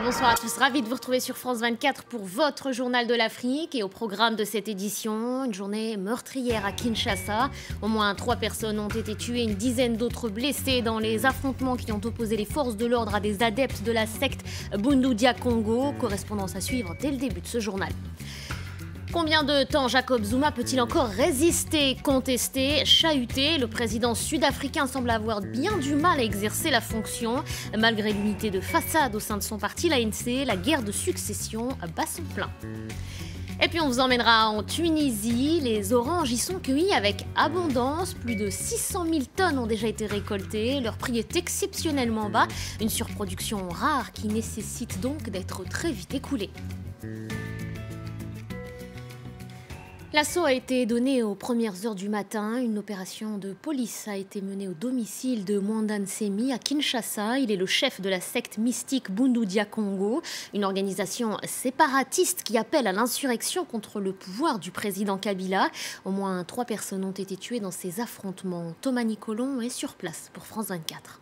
Bonsoir à tous, ravi de vous retrouver sur France 24 pour votre journal de l'Afrique. Et au programme de cette édition, une journée meurtrière à Kinshasa. Au moins 3 personnes ont été tuées, une dizaine d'autres blessées dans les affrontements qui ont opposé les forces de l'ordre à des adeptes de la secte Bundu Dia Congo. Correspondance à suivre dès le début de ce journal. Combien de temps Jacob Zuma peut-il encore résister, contester, chahuter? Le président sud-africain semble avoir bien du mal à exercer la fonction. Malgré l'unité de façade au sein de son parti, l'ANC, la guerre de succession bat son plein. Et puis on vous emmènera en Tunisie. Les oranges y sont cueillies avec abondance. Plus de 600 000 tonnes ont déjà été récoltées. Leur prix est exceptionnellement bas. Une surproduction rare qui nécessite donc d'être très vite écoulée. L'assaut a été donné aux premières heures du matin. Une opération de police a été menée au domicile de Mwanda Nsemi à Kinshasa. Il est le chef de la secte mystique Bundu Dia Congo, une organisation séparatiste qui appelle à l'insurrection contre le pouvoir du président Kabila. Au moins 3 personnes ont été tuées dans ces affrontements. Thomas Nicolon est sur place pour France 24.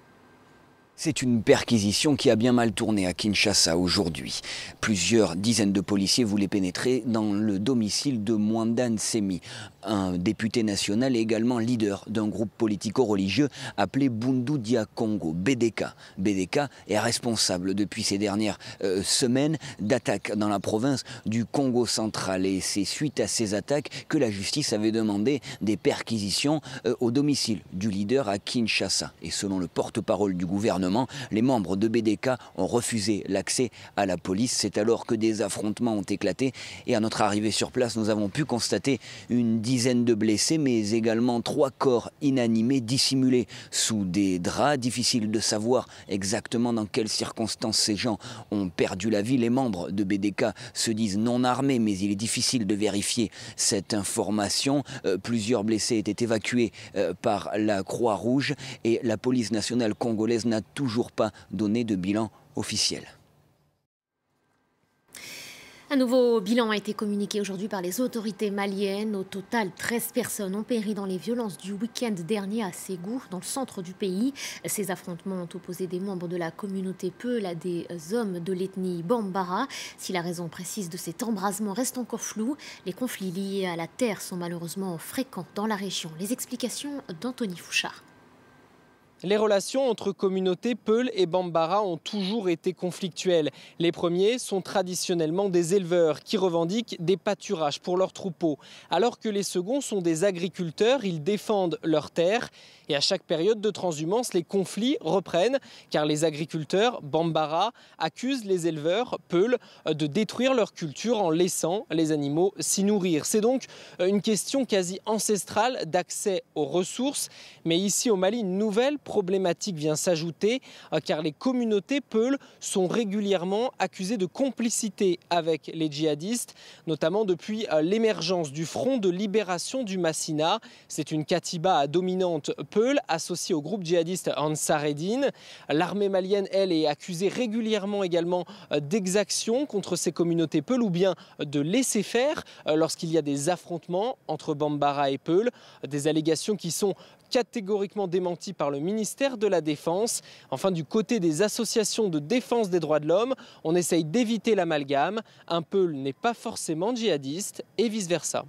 C'est une perquisition qui a bien mal tourné à Kinshasa aujourd'hui. Plusieurs dizaines de policiers voulaient pénétrer dans le domicile de Mwanda Nsemi, un député national et également leader d'un groupe politico-religieux appelé Bundu Dia Congo, BDK. BDK est responsable depuis ces dernières semaines d'attaques dans la province du Congo central. Et c'est suite à ces attaques que la justice avait demandé des perquisitions au domicile du leader à Kinshasa. Et selon le porte-parole du gouvernement, les membres de BDK ont refusé l'accès à la police. C'est alors que des affrontements ont éclaté. Et à notre arrivée sur place, nous avons pu constater une dizaine de blessés, mais également 3 corps inanimés dissimulés sous des draps. Difficile de savoir exactement dans quelles circonstances ces gens ont perdu la vie. Les membres de BDK se disent non armés, mais il est difficile de vérifier cette information. Plusieurs blessés étaient évacués par la Croix-Rouge et la police nationale congolaise n'a toujours pas donné de bilan officiel. Un nouveau bilan a été communiqué aujourd'hui par les autorités maliennes. Au total, 13 personnes ont péri dans les violences du week-end dernier à Ségou, dans le centre du pays. Ces affrontements ont opposé des membres de la communauté Peul à des hommes de l'ethnie Bambara. Si la raison précise de cet embrasement reste encore floue, les conflits liés à la terre sont malheureusement fréquents dans la région. Les explications d'Anthony Fouchard. Les relations entre communautés Peul et Bambara ont toujours été conflictuelles. Les premiers sont traditionnellement des éleveurs qui revendiquent des pâturages pour leurs troupeaux. Alors que les seconds sont des agriculteurs, ils défendent leurs terres. Et à chaque période de transhumance, les conflits reprennent car les agriculteurs Bambara accusent les éleveurs Peul de détruire leur culture en laissant les animaux s'y nourrir. C'est donc une question quasi ancestrale d'accès aux ressources. Mais ici au Mali, une nouvelle problématique vient s'ajouter car les communautés Peul sont régulièrement accusées de complicité avec les djihadistes, notamment depuis l'émergence du Front de libération du Massina. C'est une katiba dominante Peul associée au groupe djihadiste Ansar Eddine. L'armée malienne, elle, est accusée régulièrement également d'exactions contre ces communautés Peul ou bien de laisser faire lorsqu'il y a des affrontements entre Bambara et Peul. Des allégations qui sont catégoriquement démenties par le ministère de la Défense. Enfin, du côté des associations de défense des droits de l'homme, on essaye d'éviter l'amalgame. Un Peul n'est pas forcément djihadiste et vice-versa.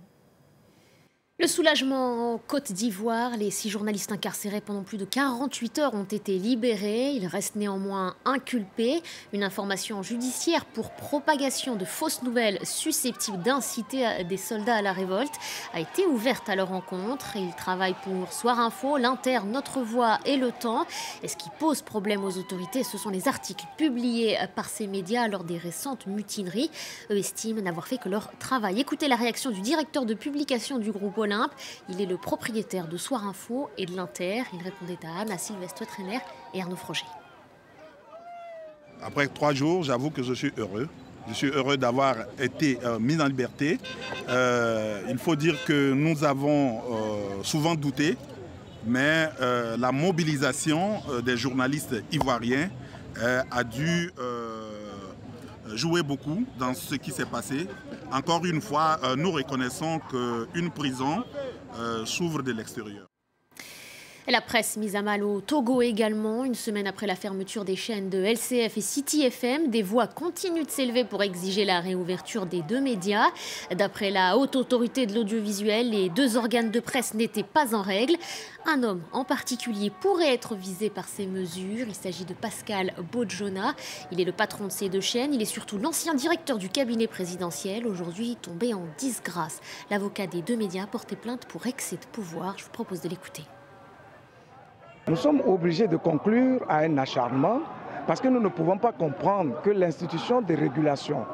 Le soulagement en Côte d'Ivoire, les 6 journalistes incarcérés pendant plus de 48 heures ont été libérés. Ils restent néanmoins inculpés. Une information judiciaire pour propagation de fausses nouvelles susceptibles d'inciter des soldats à la révolte a été ouverte à leur encontre. Ils travaillent pour Soir Info, l'Inter, Notre Voix et Le Temps. Et ce qui pose problème aux autorités, ce sont les articles publiés par ces médias lors des récentes mutineries. Eux estiment n'avoir fait que leur travail. Écoutez la réaction du directeur de publication du groupe Olympe. Il est le propriétaire de Soir Info et de l'Inter. Il répondait à Anna Sylvestre Trainer et Arnaud Froger. Après 3 jours, j'avoue que je suis heureux. Je suis heureux d'avoir été mis en liberté. Il faut dire que nous avons souvent douté, mais la mobilisation des journalistes ivoiriens a dû jouer beaucoup dans ce qui s'est passé. Encore une fois, nous reconnaissons qu'une prison s'ouvre de l'extérieur. La presse mise à mal au Togo également. Une semaine après la fermeture des chaînes de LCF et City FM, des voix continuent de s'élever pour exiger la réouverture des deux médias. D'après la haute autorité de l'audiovisuel, les deux organes de presse n'étaient pas en règle. Un homme en particulier pourrait être visé par ces mesures. Il s'agit de Pascal Bodjona. Il est le patron de ces deux chaînes. Il est surtout l'ancien directeur du cabinet présidentiel, aujourd'hui tombé en disgrâce. L'avocat des deux médias a porté plainte pour excès de pouvoir. Je vous propose de l'écouter. Nous sommes obligés de conclure à un acharnement parce que nous ne pouvons pas comprendre que l'institution de régulation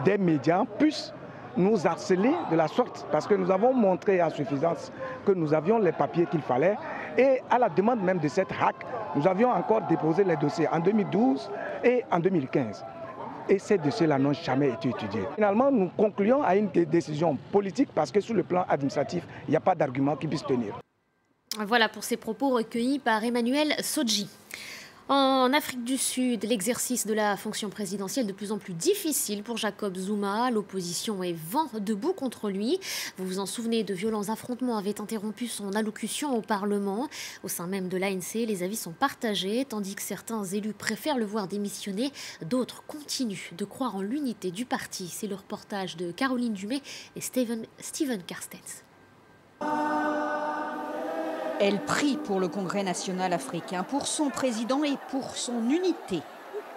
des médias puisse nous harceler de la sorte, parce que nous avons montré à suffisance que nous avions les papiers qu'il fallait, et à la demande même de cette hack, nous avions encore déposé les dossiers en 2012 et en 2015. Et ces dossiers-là n'ont jamais été étudiés. Finalement, nous concluons à une décision politique parce que sur le plan administratif, il n'y a pas d'argument qui puisse tenir. Voilà pour ces propos recueillis par Emmanuel Sodji. En Afrique du Sud, l'exercice de la fonction présidentielle de plus en plus difficile pour Jacob Zuma. L'opposition est vent debout contre lui. Vous vous en souvenez, de violents affrontements avaient interrompu son allocution au Parlement. Au sein même de l'ANC, les avis sont partagés. Tandis que certains élus préfèrent le voir démissionner, d'autres continuent de croire en l'unité du parti. C'est le reportage de Caroline Dumais et Steven Carstens. Elle prie pour le Congrès national africain, pour son président et pour son unité.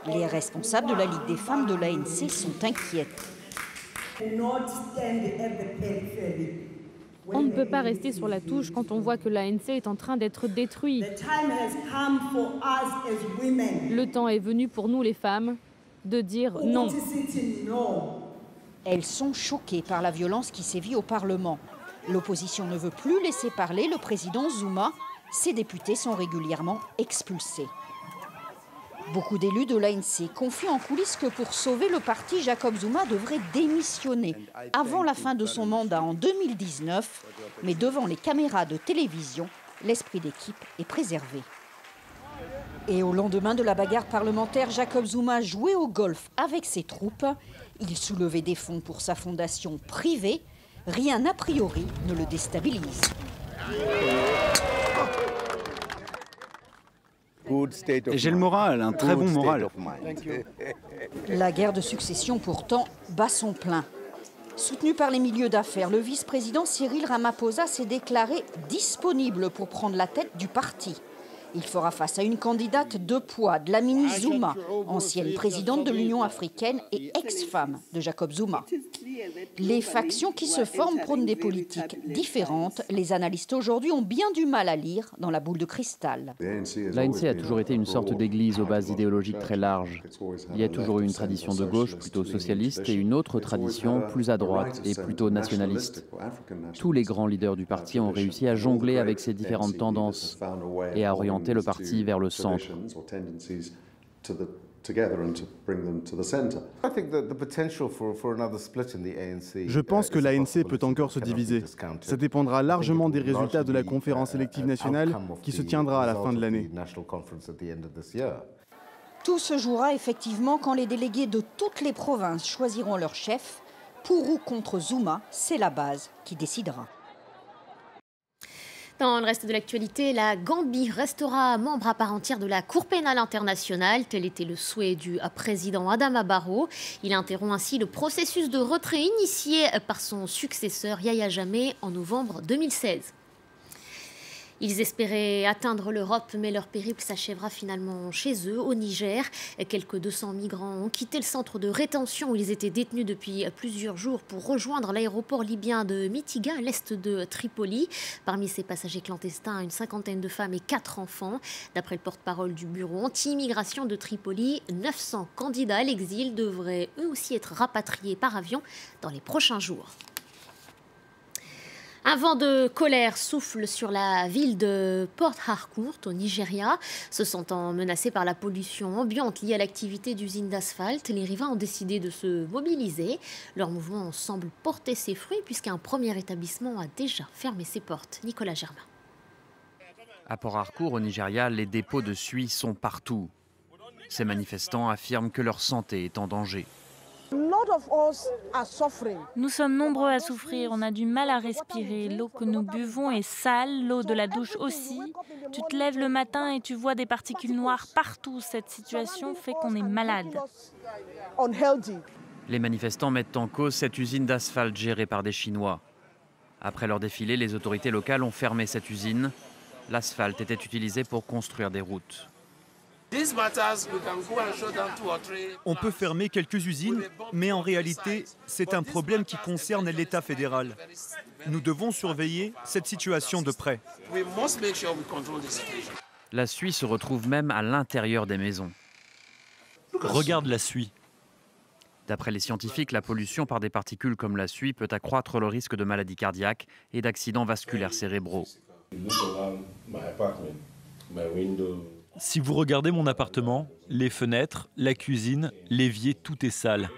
Les responsables de la Ligue des femmes de l'ANC sont inquiètes. On ne peut pas rester sur la touche quand on voit que l'ANC est en train d'être détruit. Le temps est venu pour nous les femmes de dire non. Elles sont choquées par la violence qui sévit au Parlement. L'opposition ne veut plus laisser parler le président Zuma. Ses députés sont régulièrement expulsés. Beaucoup d'élus de l'ANC confient en coulisses que pour sauver le parti, Jacob Zuma devrait démissionner avant la fin de son mandat en 2019. Mais devant les caméras de télévision, l'esprit d'équipe est préservé. Et au lendemain de la bagarre parlementaire, Jacob Zuma jouait au golf avec ses troupes. Il soulevait des fonds pour sa fondation privée. Rien a priori ne le déstabilise. J'ai le moral, un très bon moral. La guerre de succession, pourtant, bat son plein. Soutenu par les milieux d'affaires, le vice-président Cyril Ramaphosa s'est déclaré disponible pour prendre la tête du parti. Il fera face à une candidate de poids, Dlamini Zuma, ancienne présidente de l'Union africaine et ex-femme de Jacob Zuma. Les factions qui se forment prônent des politiques différentes. Les analystes aujourd'hui ont bien du mal à lire dans la boule de cristal. L'ANC a toujours été une sorte d'église aux bases idéologiques très larges. Il y a toujours eu une tradition de gauche plutôt socialiste et une autre tradition plus à droite et plutôt nationaliste. Tous les grands leaders du parti ont réussi à jongler avec ces différentes tendances et à orienter le parti vers le centre. Je pense que l'ANC peut encore se diviser. Ça dépendra largement des résultats de la conférence élective nationale qui se tiendra à la fin de l'année. Tout se jouera effectivement quand les délégués de toutes les provinces choisiront leur chef. Pour ou contre Zuma, c'est la base qui décidera. Dans le reste de l'actualité, la Gambie restera membre à part entière de la Cour pénale internationale. Tel était le souhait du président Adama Barrow. Il interrompt ainsi le processus de retrait initié par son successeur Yahya Jammeh en novembre 2016. Ils espéraient atteindre l'Europe, mais leur périple s'achèvera finalement chez eux, au Niger. Quelques 200 migrants ont quitté le centre de rétention où ils étaient détenus depuis plusieurs jours pour rejoindre l'aéroport libyen de Mitiga, à l'est de Tripoli. Parmi ces passagers clandestins, une cinquantaine de femmes et 4 enfants. D'après le porte-parole du bureau anti-immigration de Tripoli, 900 candidats à l'exil devraient eux aussi être rapatriés par avion dans les prochains jours. Un vent de colère souffle sur la ville de Port Harcourt, au Nigeria. Se sentant menacés par la pollution ambiante liée à l'activité d'usines d'asphalte, les riverains ont décidé de se mobiliser. Leur mouvement semble porter ses fruits puisqu'un premier établissement a déjà fermé ses portes. Nicolas Germain. À Port Harcourt, au Nigeria, les dépôts de suie sont partout. Ces manifestants affirment que leur santé est en danger. Nous sommes nombreux à souffrir, on a du mal à respirer. L'eau que nous buvons est sale, l'eau de la douche aussi. Tu te lèves le matin et tu vois des particules noires partout. Cette situation fait qu'on est malade. Les manifestants mettent en cause cette usine d'asphalte gérée par des Chinois. Après leur défilé, les autorités locales ont fermé cette usine. L'asphalte était utilisé pour construire des routes. On peut fermer quelques usines, mais en réalité, c'est un problème qui concerne l'État fédéral. Nous devons surveiller cette situation de près. La suie se retrouve même à l'intérieur des maisons. Regarde la suie. D'après les scientifiques, la pollution par des particules comme la suie peut accroître le risque de maladies cardiaques et d'accidents vasculaires cérébraux. Si vous regardez mon appartement, les fenêtres, la cuisine, l'évier, tout est sale.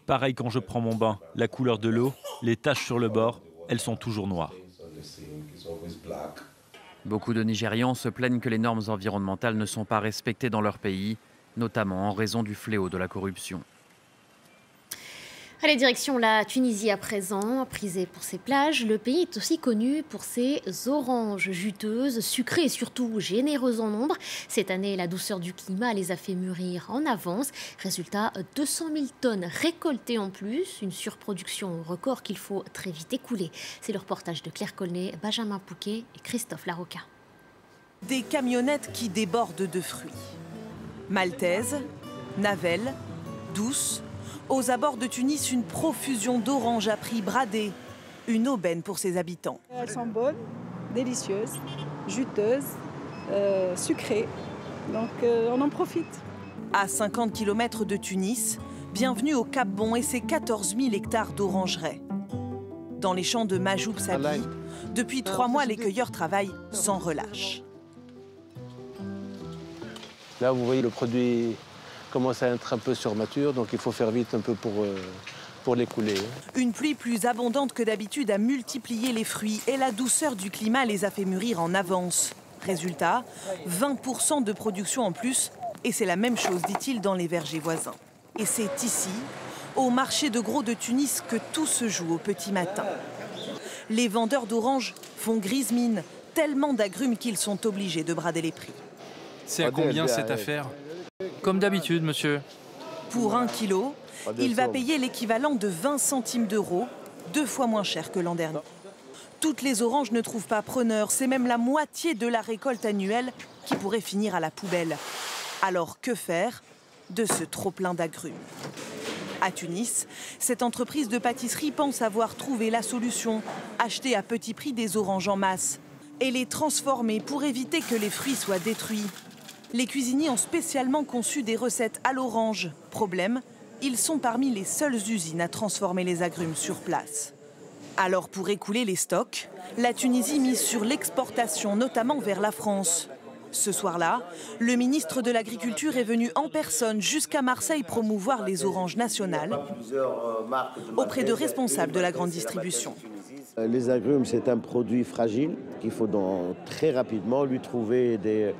Pareil quand je prends mon bain, la couleur de l'eau, les taches sur le bord, elles sont toujours noires. Beaucoup de Nigérians se plaignent que les normes environnementales ne sont pas respectées dans leur pays, notamment en raison du fléau de la corruption. Allez, direction la Tunisie à présent, prisée pour ses plages. Le pays est aussi connu pour ses oranges juteuses, sucrées et surtout généreuses en nombre. Cette année, la douceur du climat les a fait mûrir en avance. Résultat, 200 000 tonnes récoltées en plus, une surproduction record qu'il faut très vite écouler. C'est le reportage de Claire Colnet, Benjamin Pouquet et Christophe Larocca. Des camionnettes qui débordent de fruits. Maltaises, navelles, douces. Aux abords de Tunis, une profusion d'oranges à prix bradé. Une aubaine pour ses habitants. Elles sont bonnes, délicieuses, juteuses, sucrées. Donc on en profite. À 50 km de Tunis, bienvenue au Cap Bon et ses 14 000 hectares d'orangeraies. Dans les champs de Majoub Sabi, depuis 3 mois, les cueilleurs travaillent sans relâche. Là, vous voyez le produit commence à être un peu surmature, donc il faut faire vite un peu pour l'écouler. Une pluie plus abondante que d'habitude a multiplié les fruits et la douceur du climat les a fait mûrir en avance. Résultat, 20% de production en plus, et c'est la même chose, dit-il, dans les vergers voisins. Et c'est ici, au marché de gros de Tunis, que tout se joue au petit matin. Les vendeurs d'oranges font grise mine, tellement d'agrumes qu'ils sont obligés de brader les prix. C'est à combien cette affaire ? Comme d'habitude, monsieur. Pour 1 kilo, il va payer l'équivalent de 20 centimes d'euros, 2 fois moins cher que l'an dernier. Toutes les oranges ne trouvent pas preneur, c'est même la moitié de la récolte annuelle qui pourrait finir à la poubelle. Alors que faire de ce trop-plein d'agrumes? À Tunis, cette entreprise de pâtisserie pense avoir trouvé la solution, acheter à petit prix des oranges en masse et les transformer pour éviter que les fruits soient détruits. Les cuisiniers ont spécialement conçu des recettes à l'orange. Problème, ils sont parmi les seules usines à transformer les agrumes sur place. Alors pour écouler les stocks, la Tunisie mise sur l'exportation, notamment vers la France. Ce soir-là, le ministre de l'Agriculture est venu en personne jusqu'à Marseille promouvoir les oranges nationales auprès de responsables de la grande distribution. Les agrumes, c'est un produit fragile qu'il faut très rapidement lui trouver des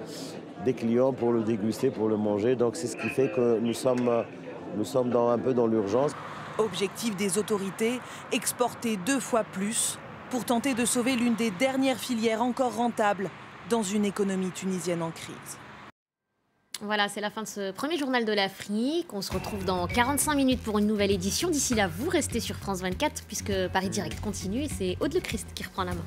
clients pour le déguster, pour le manger. Donc c'est ce qui fait que nous sommes un peu dans l'urgence. Objectif des autorités, exporter 2 fois plus pour tenter de sauver l'une des dernières filières encore rentables dans une économie tunisienne en crise. Voilà, c'est la fin de ce premier journal de l'Afrique. On se retrouve dans 45 minutes pour une nouvelle édition. D'ici là, vous restez sur France 24 puisque Paris Direct continue et c'est Aude Le Christ qui reprend la main.